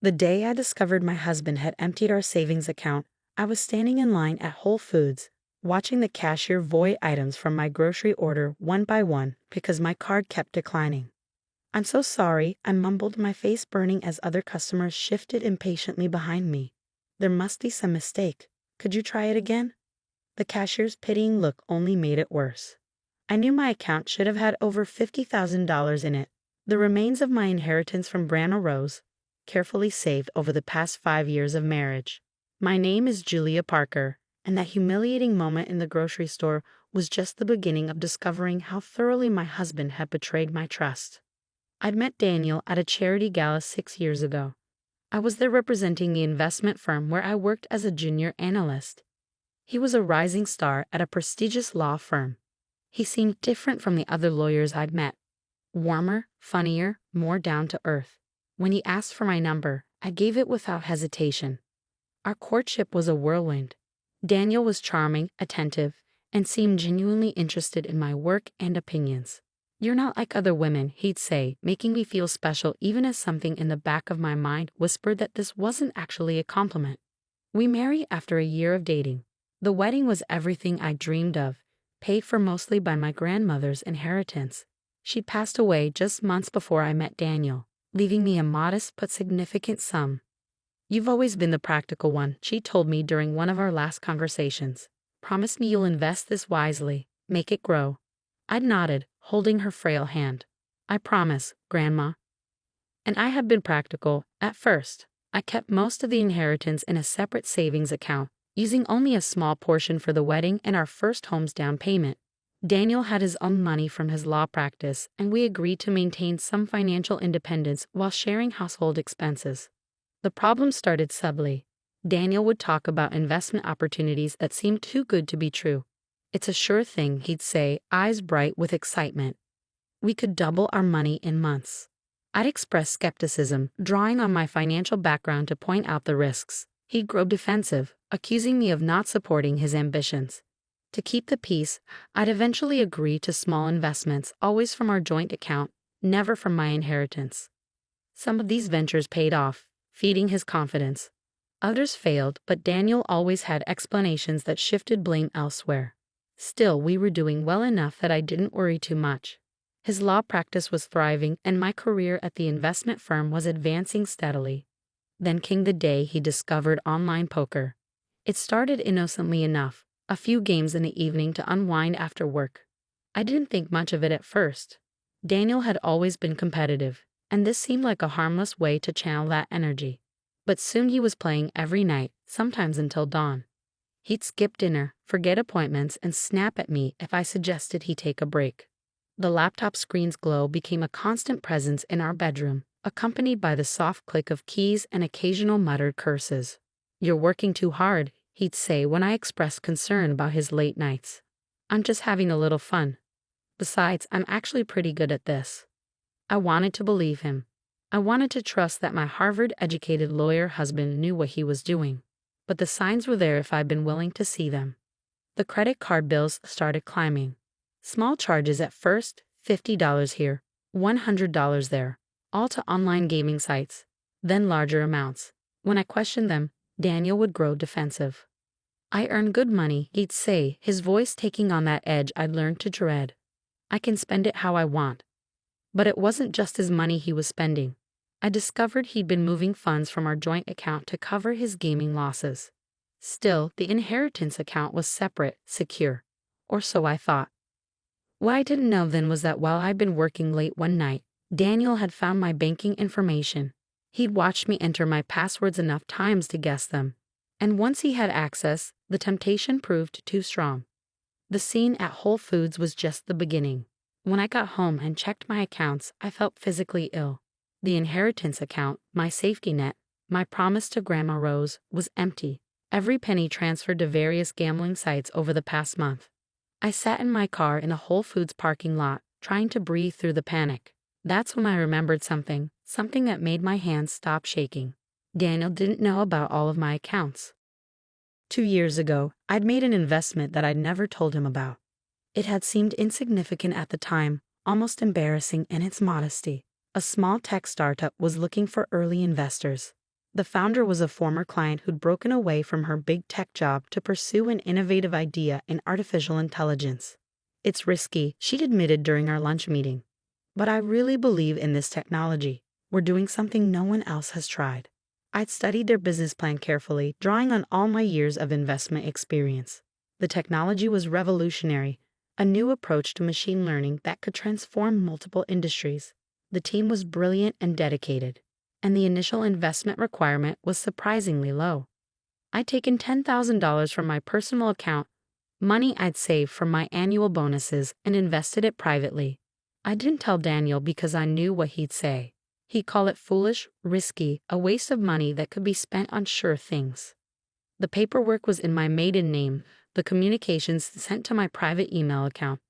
The day I discovered my husband had emptied our savings account, I was standing in line at Whole Foods, watching the cashier void items from my grocery order one by one because my card kept declining. "I'm so sorry," I mumbled, my face burning as other customers shifted impatiently behind me. "There must be some mistake. Could you try it again?" The cashier's pitying look only made it worse. I knew my account should have had over $50,000 in it, the remains of my inheritance from Grandma Rose, carefully saved over the past 5 years of marriage. My name is Julia Parker, and that humiliating moment in the grocery store was just the beginning of discovering how thoroughly my husband had betrayed my trust. I'd met Daniel at a charity gala 6 years ago. I was there representing the investment firm where I worked as a junior analyst. He was a rising star at a prestigious law firm. He seemed different from the other lawyers I'd met. Warmer, funnier, more down to earth. When he asked for my number, I gave it without hesitation. Our courtship was a whirlwind. Daniel was charming, attentive, and seemed genuinely interested in my work and opinions. "You're not like other women," he'd say, making me feel special even as something in the back of my mind whispered that this wasn't actually a compliment. We married after a year of dating. The wedding was everything I dreamed of, paid for mostly by my grandmother's inheritance. She passed away just months before I met Daniel, leaving me a modest but significant sum. "You've always been the practical one," she told me during one of our last conversations. "Promise me you'll invest this wisely, make it grow." I nodded, holding her frail hand. "I promise, Grandma." And I have been practical. At first, I kept most of the inheritance in a separate savings account, using only a small portion for the wedding and our first home's down payment. Daniel had his own money from his law practice, and we agreed to maintain some financial independence while sharing household expenses. The problem started subtly. Daniel would talk about investment opportunities that seemed too good to be true. "It's a sure thing," he'd say, eyes bright with excitement. "We could double our money in months." I'd express skepticism, drawing on my financial background to point out the risks. He'd grow defensive, accusing me of not supporting his ambitions. To keep the peace, I'd eventually agree to small investments, always from our joint account, never from my inheritance. Some of these ventures paid off, feeding his confidence. Others failed, but Daniel always had explanations that shifted blame elsewhere. Still, we were doing well enough that I didn't worry too much. His law practice was thriving, and my career at the investment firm was advancing steadily. Then came the day he discovered online poker. It started innocently enough, a few games in the evening to unwind after work. I didn't think much of it at first. Daniel had always been competitive, and this seemed like a harmless way to channel that energy. But soon he was playing every night, sometimes until dawn. He'd skip dinner, forget appointments, and snap at me if I suggested he take a break. The laptop screen's glow became a constant presence in our bedroom, accompanied by the soft click of keys and occasional muttered curses. "You're working too hard," he'd say when I expressed concern about his late nights. "I'm just having a little fun. Besides, I'm actually pretty good at this." I wanted to believe him. I wanted to trust that my Harvard-educated lawyer husband knew what he was doing. But the signs were there if I'd been willing to see them. The credit card bills started climbing. Small charges at first, $50 here, $100 there, all to online gaming sites, then larger amounts. When I questioned them, Daniel would grow defensive. "I earn good money," he'd say, his voice taking on that edge I'd learned to dread. "I can spend it how I want." But it wasn't just his money he was spending. I discovered he'd been moving funds from our joint account to cover his gaming losses. Still, the inheritance account was separate, secure. Or so I thought. What I didn't know then was that while I'd been working late one night, Daniel had found my banking information. He'd watched me enter my passwords enough times to guess them. And once he had access, the temptation proved too strong. The scene at Whole Foods was just the beginning. When I got home and checked my accounts, I felt physically ill. The inheritance account, my safety net, my promise to Grandma Rose, was empty. Every penny transferred to various gambling sites over the past month. I sat in my car in a Whole Foods parking lot, trying to breathe through the panic. That's when I remembered something that made my hands stop shaking. Daniel didn't know about all of my accounts. 2 years ago, I'd made an investment that I'd never told him about. It had seemed insignificant at the time, almost embarrassing in its modesty. A small tech startup was looking for early investors. The founder was a former client who'd broken away from her big tech job to pursue an innovative idea in artificial intelligence. It's risky, she'd admitted during our lunch meeting. But I really believe in this technology. We're doing something no one else has tried. I'd studied their business plan carefully, drawing on all my years of investment experience. The technology was revolutionary, a new approach to machine learning that could transform multiple industries. The team was brilliant and dedicated, and the initial investment requirement was surprisingly low. I'd taken $10,000 from my personal account, money I'd saved from my annual bonuses, and invested it privately. I didn't tell Daniel because I knew what he'd say. He'd call it foolish, risky, a waste of money that could be spent on sure things. The paperwork was in my maiden name, the communications sent to my private email account.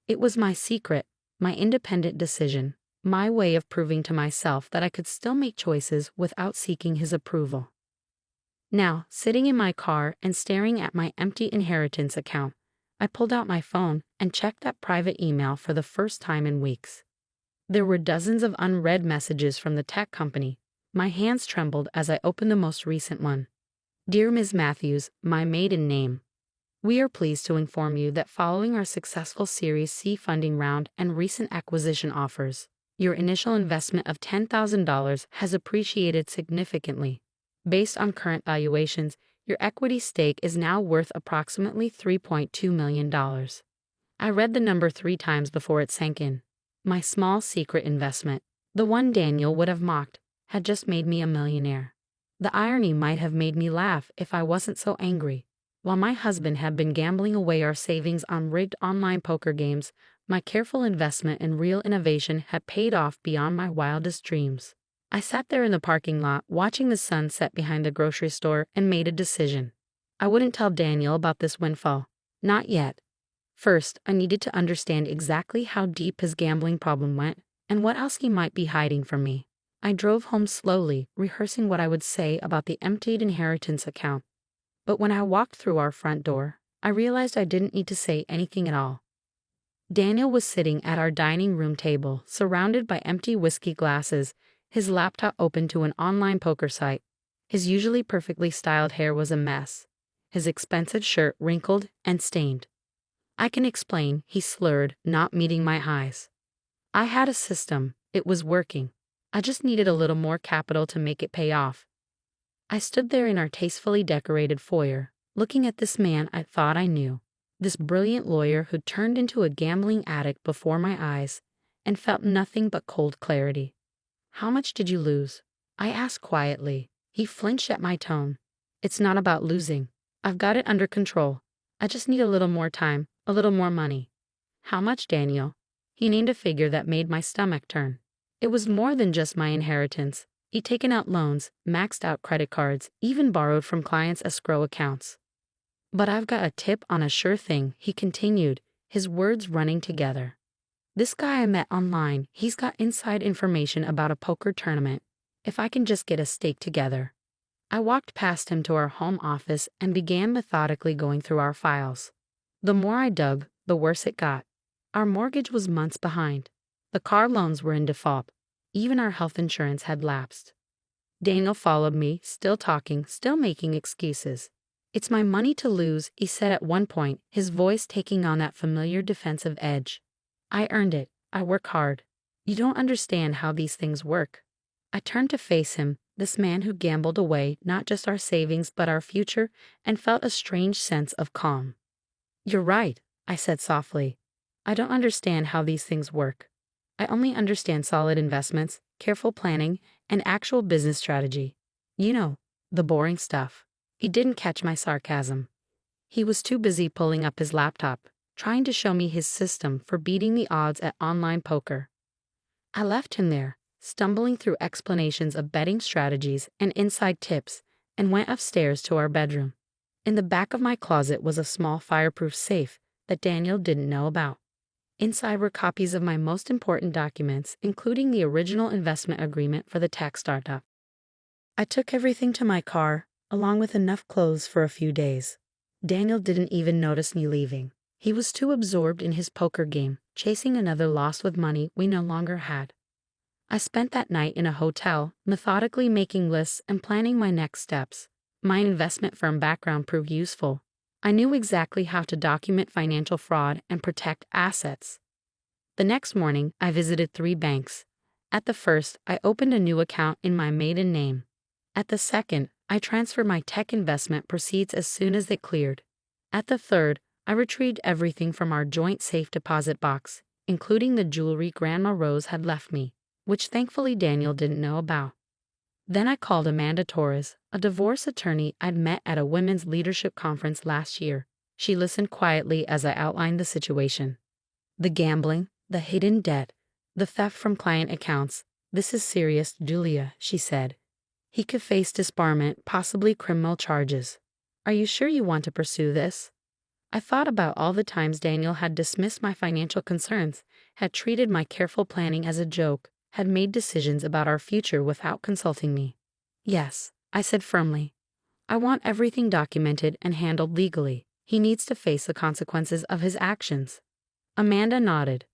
It was my secret, my independent decision, my way of proving to myself that I could still make choices without seeking his approval. Now, sitting in my car and staring at my empty inheritance account, I pulled out my phone and checked that private email for the first time in weeks. There were dozens of unread messages from the tech company. My hands trembled as I opened the most recent one. Dear Ms. Matthews, my maiden name. We are pleased to inform you that following our successful Series C funding round and recent acquisition offers, your initial investment of $10,000 has appreciated significantly. Based on current valuations, your equity stake is now worth approximately $3.2 million. I read the number 3 times before it sank in. My small secret investment, the one Daniel would have mocked, had just made me a millionaire. The irony might have made me laugh if I wasn't so angry. While my husband had been gambling away our savings on rigged online poker games, my careful investment in real innovation had paid off beyond my wildest dreams. I sat there in the parking lot watching the sun set behind the grocery store and made a decision. I wouldn't tell Daniel about this windfall. Not yet. First, I needed to understand exactly how deep his gambling problem went and what else he might be hiding from me. I drove home slowly, rehearsing what I would say about the emptied inheritance account. But when I walked through our front door, I realized I didn't need to say anything at all. Daniel was sitting at our dining room table, surrounded by empty whiskey glasses, his laptop open to an online poker site. His usually perfectly styled hair was a mess, his expensive shirt wrinkled and stained. I can explain, he slurred, not meeting my eyes. I had a system, it was working. I just needed a little more capital to make it pay off. I stood there in our tastefully decorated foyer, looking at this man I thought I knew, this brilliant lawyer who turned into a gambling addict before my eyes, and felt nothing but cold clarity. How much did you lose? I asked quietly. He flinched at my tone. It's not about losing. I've got it under control. I just need a little more time, a little more money. How much, Daniel? He named a figure that made my stomach turn. It was more than just my inheritance. He'd taken out loans, maxed out credit cards, even borrowed from clients' escrow accounts. But I've got a tip on a sure thing, he continued, his words running together. This guy I met online, he's got inside information about a poker tournament. If I can just get a stake together. I walked past him to our home office and began methodically going through our files. The more I dug, the worse it got. Our mortgage was months behind. The car loans were in default. Even our health insurance had lapsed. Daniel followed me, still talking, still making excuses. It's my money to lose, he said at one point, his voice taking on that familiar defensive edge. I earned it. I work hard. You don't understand how these things work. I turned to face him, this man who gambled away not just our savings but our future, and felt a strange sense of calm. You're right, I said softly. I don't understand how these things work. I only understand solid investments, careful planning, and actual business strategy. You know, the boring stuff. He didn't catch my sarcasm. He was too busy pulling up his laptop, trying to show me his system for beating the odds at online poker. I left him there, stumbling through explanations of betting strategies and inside tips, and went upstairs to our bedroom. In the back of my closet was a small fireproof safe that Daniel didn't know about. Inside were copies of my most important documents, including the original investment agreement for the tech startup. I took everything to my car, along with enough clothes for a few days. Daniel didn't even notice me leaving. He was too absorbed in his poker game, chasing another loss with money we no longer had. I spent that night in a hotel, methodically making lists and planning my next steps. My investment firm background proved useful. I knew exactly how to document financial fraud and protect assets. The next morning, I visited 3 banks. At the first, I opened a new account in my maiden name. At the second, I transferred my tech investment proceeds as soon as it cleared. At the third, I retrieved everything from our joint safe deposit box, including the jewelry Grandma Rose had left me, which thankfully Daniel didn't know about. Then I called Amanda Torres, a divorce attorney I'd met at a women's leadership conference last year. She listened quietly as I outlined the situation. The gambling, the hidden debt, the theft from client accounts. This is serious, Julia, she said. He could face disbarment, possibly criminal charges. Are you sure you want to pursue this? I thought about all the times Daniel had dismissed my financial concerns, had treated my careful planning as a joke, had made decisions about our future without consulting me. Yes, I said firmly. I want everything documented and handled legally. He needs to face the consequences of his actions. Amanda nodded.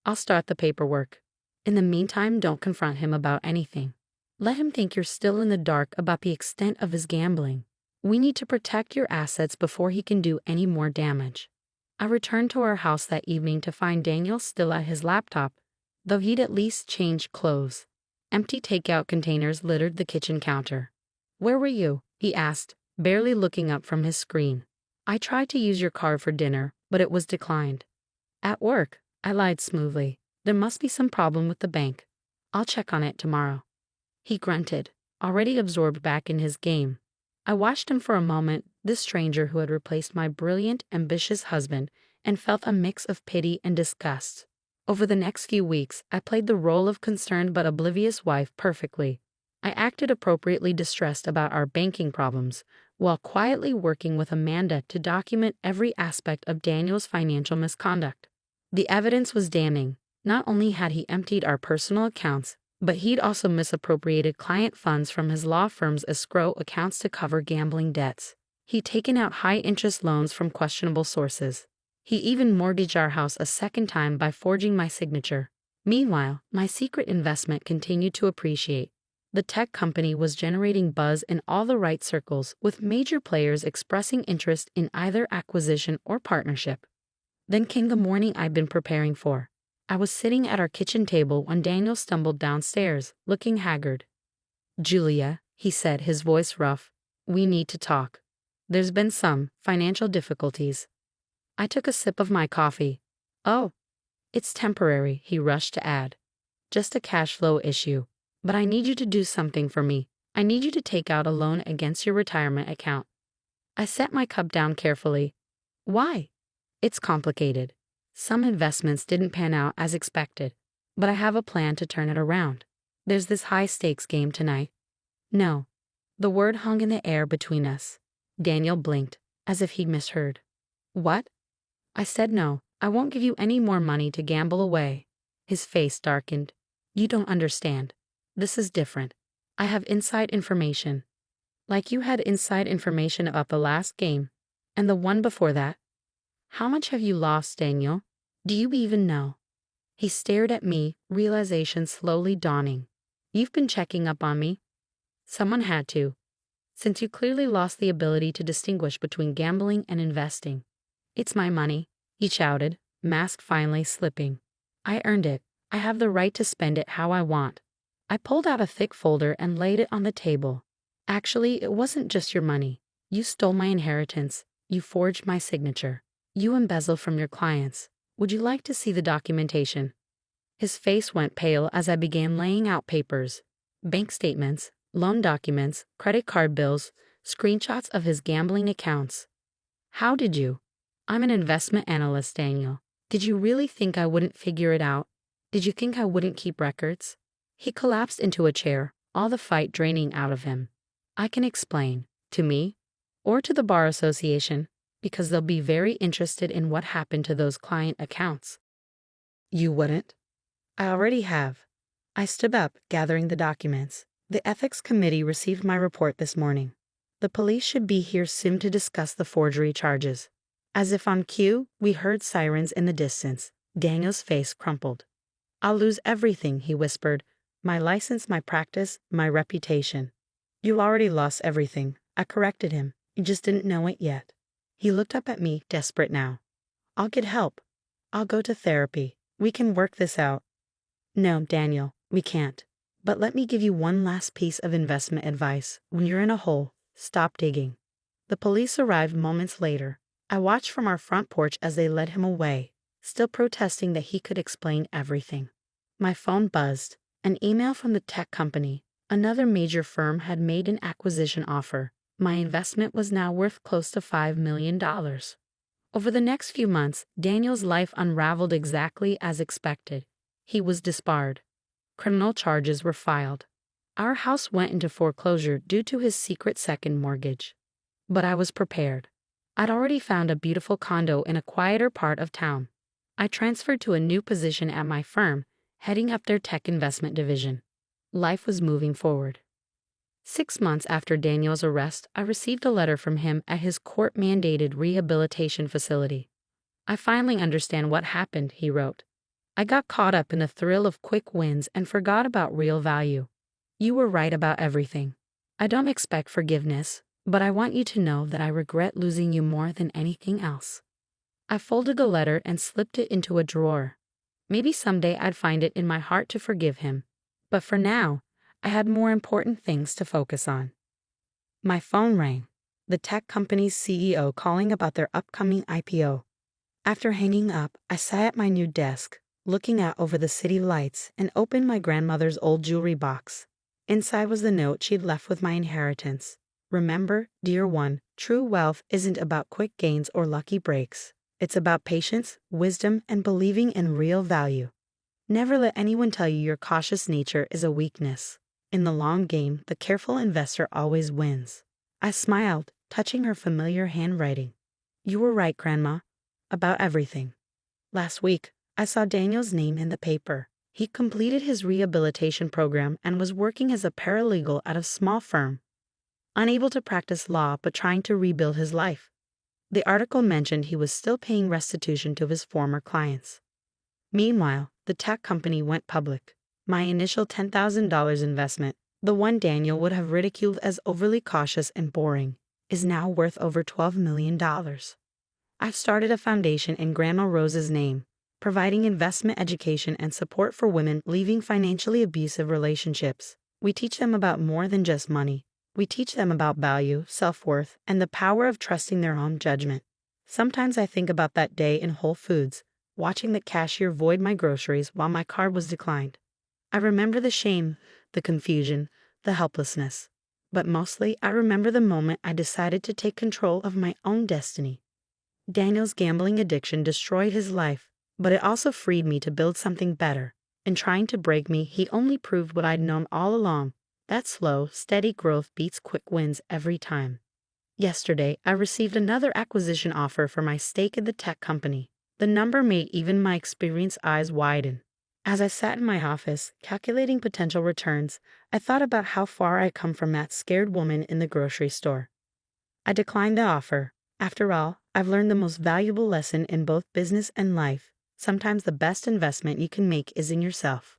I'll start the paperwork. In the meantime, don't confront him about anything. Let him think you're still in the dark about the extent of his gambling. We need to protect your assets before he can do any more damage. I returned to our house that evening to find Daniel still at his laptop, though he'd at least changed clothes. Empty takeout containers littered the kitchen counter. Where were you? He asked, barely looking up from his screen. I tried to use your card for dinner, but it was declined. At work, I lied smoothly. There must be some problem with the bank. I'll check on it tomorrow. He grunted, already absorbed back in his game. I watched him for a moment, this stranger who had replaced my brilliant, ambitious husband, and felt a mix of pity and disgust. Over the next few weeks, I played the role of concerned but oblivious wife perfectly. I acted appropriately distressed about our banking problems, while quietly working with Amanda to document every aspect of Daniel's financial misconduct. The evidence was damning. Not only had he emptied our personal accounts, but he'd also misappropriated client funds from his law firm's escrow accounts to cover gambling debts. He'd taken out high-interest loans from questionable sources. He even mortgaged our house a second time by forging my signature. Meanwhile, my secret investment continued to appreciate. The tech company was generating buzz in all the right circles, with major players expressing interest in either acquisition or partnership. Then came the morning I'd been preparing for. I was sitting at our kitchen table when Daniel stumbled downstairs, looking haggard. Julia, he said, his voice rough, we need to talk. There's been some financial difficulties. I took a sip of my coffee. Oh, it's temporary, he rushed to add. Just a cash flow issue. But I need you to do something for me. I need you to take out a loan against your retirement account. I set my cup down carefully. Why? It's complicated. Some investments didn't pan out as expected, but I have a plan to turn it around. There's this high-stakes game tonight. No. The word hung in the air between us. Daniel blinked, as if he'd misheard. What? I said no. I won't give you any more money to gamble away. His face darkened. You don't understand. This is different. I have inside information. Like you had inside information about the last game, and the one before that. How much have you lost, Daniel? Do you even know? He stared at me, realization slowly dawning. You've been checking up on me. Someone had to. Since you clearly lost the ability to distinguish between gambling and investing. It's my money, he shouted, mask finally slipping. I earned it. I have the right to spend it how I want. I pulled out a thick folder and laid it on the table. Actually, it wasn't just your money. You stole my inheritance. You forged my signature. You embezzled from your clients. Would you like to see the documentation? His face went pale as I began laying out papers. Bank statements, loan documents, credit card bills, screenshots of his gambling accounts. How did you? I'm an investment analyst, Daniel. Did you really think I wouldn't figure it out? Did you think I wouldn't keep records? He collapsed into a chair, all the fight draining out of him. I can explain. To me? Or to the Bar Association, because they'll be very interested in what happened to those client accounts. You wouldn't? I already have. I stood up, gathering the documents. The ethics committee received my report this morning. The police should be here soon to discuss the forgery charges. As if on cue, we heard sirens in the distance. Daniel's face crumpled. I'll lose everything, he whispered. My license, my practice, my reputation. You already lost everything. I corrected him. You just didn't know it yet. He looked up at me, desperate now. I'll get help. I'll go to therapy. We can work this out. No, Daniel, we can't. But let me give you one last piece of investment advice. When you're in a hole, stop digging. The police arrived moments later. I watched from our front porch as they led him away, still protesting that he could explain everything. My phone buzzed. An email from the tech company. Another major firm had made an acquisition offer. My investment was now worth close to $5 million. Over the next few months, Daniel's life unraveled exactly as expected. He was disbarred. Criminal charges were filed. Our house went into foreclosure due to his secret second mortgage. But I was prepared. I'd already found a beautiful condo in a quieter part of town. I transferred to a new position at my firm, heading up their tech investment division. Life was moving forward. 6 months after Daniel's arrest, I received a letter from him at his court-mandated rehabilitation facility. I finally understand what happened, he wrote. I got caught up in the thrill of quick wins and forgot about real value. You were right about everything. I don't expect forgiveness, but I want you to know that I regret losing you more than anything else. I folded the letter and slipped it into a drawer. Maybe someday I'd find it in my heart to forgive him. But for now, I had more important things to focus on. My phone rang. The tech company's CEO calling about their upcoming IPO. After hanging up, I sat at my new desk, looking out over the city lights, and opened my grandmother's old jewelry box. Inside was the note she'd left with my inheritance. Remember, dear one, true wealth isn't about quick gains or lucky breaks. It's about patience, wisdom, and believing in real value. Never let anyone tell you your cautious nature is a weakness. In the long game, the careful investor always wins. I smiled, touching her familiar handwriting. You were right, Grandma, about everything. Last week, I saw Daniel's name in the paper. He completed his rehabilitation program and was working as a paralegal at a small firm. Unable to practice law but trying to rebuild his life. The article mentioned he was still paying restitution to his former clients. Meanwhile, the tech company went public. My initial $10,000 investment, the one Daniel would have ridiculed as overly cautious and boring, is now worth over $12 million. I've started a foundation in Grandma Rose's name, providing investment education and support for women leaving financially abusive relationships. We teach them about more than just money. We teach them about value, self-worth, and the power of trusting their own judgment. Sometimes I think about that day in Whole Foods, watching the cashier void my groceries while my card was declined. I remember the shame, the confusion, the helplessness. But mostly, I remember the moment I decided to take control of my own destiny. Daniel's gambling addiction destroyed his life, but it also freed me to build something better. In trying to break me, he only proved what I'd known all along. That slow, steady growth beats quick wins every time. Yesterday, I received another acquisition offer for my stake in the tech company. The number made even my experienced eyes widen. As I sat in my office, calculating potential returns, I thought about how far I'd come from that scared woman in the grocery store. I declined the offer. After all, I've learned the most valuable lesson in both business and life. Sometimes the best investment you can make is in yourself.